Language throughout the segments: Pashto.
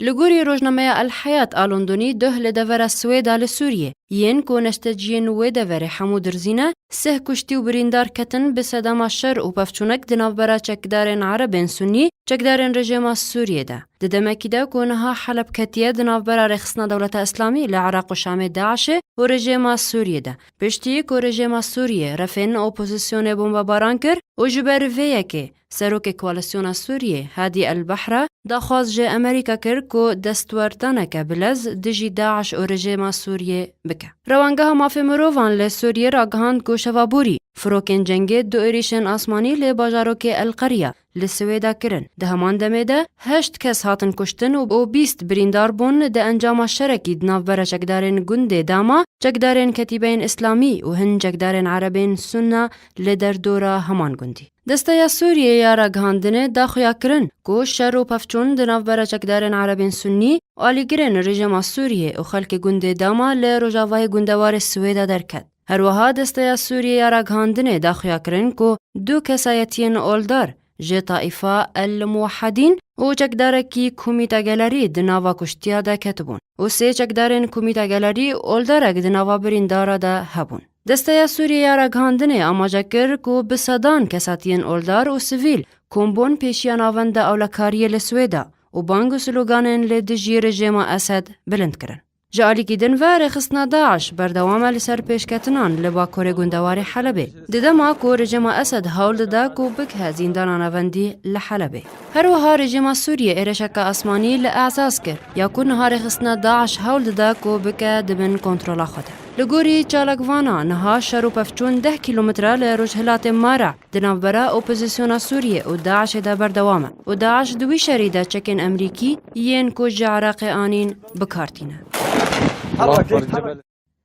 لگوری روزنامه الحیات آلندونی ده لدور سویدا لسوریه ین کونشتجین و دور حمود رزینه سه کشتی و بریندار کتن به صدام شر و پفچونک دنابرا چکدارن عربین سنی چکدارن رژیم سوریه ده. دمکی ده کونها حلب کتیه دنابرا رخصنا دولت اسلامی لعراق و شام داعش و رژیم سوریه ده. پشتی که رژیم سوریه رفین اپوزیسیون بمباران کر و جبر ویه که سروک کوالسیون سوریه هادی البحر داخواست جه امریکا کر که دستورتانه که بلز دجی داعش و رژیم سوریه بکه. روانگاه مافی مروفان لسوریه را گهاند که شوابوری فروکن جنگ دو ایریشن آسمانی لباجاروک القریه لسویدا کرن. ده همان دمه ده 8 کس هاتن کشتن و 20 بریندار بون ده انجام شرکی دناف برا چکدارن گنده داما چکدارن کتیبین اسلامی و هن چکدارن عربین سنه لدر دورا همان گندی. دسته سوریه یا را گهاندنه دا خویا کرن که شر و پفچون دناف برا چکدارن عربین سنی و آلیگرن رژیم سوریه و خلک گنده داما لرجاوای گندوار سویدا درکد. هر وها دسته سوریه یا را گهاندنه دا خویا کرن که 2 کسایتین اولدار جه طائفه الموحدین و چکدارکی کومیتا گلری دناوا کشتیا دا کتبون و 3 چکدارن کومیتا گلری اولدارک دناوا بریندارا دا هبون. دسته سوریه را گهاندنه آماجه کر که بسادان کساتین اولدار و سویل کمبون پیشیان آونده اولکاری لسویدا و بانگ و سلوگانن لدجی رژیم اسد بلند کرن. جالی کدن و رخصنا داعش بردوام لسر پیشکتنان لبا کور گندوار حلبه. دیده ما که رژیم اسد حول داده که بکه زیندان آوندی لحلبه. هر وها رژیم سوریه ارشک آسمانی لعزاز کر یا کنها رخصنا داعش حول داده که بکه دبن کنترول خوده. لگوری چالکوانا نها شروع پفچون 10 کیلومتر لرجهلات مارع دنابرا اپوزیسیون سوریه و داعش دا بردوامه و داعش دوی شریده چکن امریکی ین کج عراق آنین بکارتینه.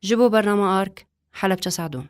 جبو برنامه آرک حلب چه سعدون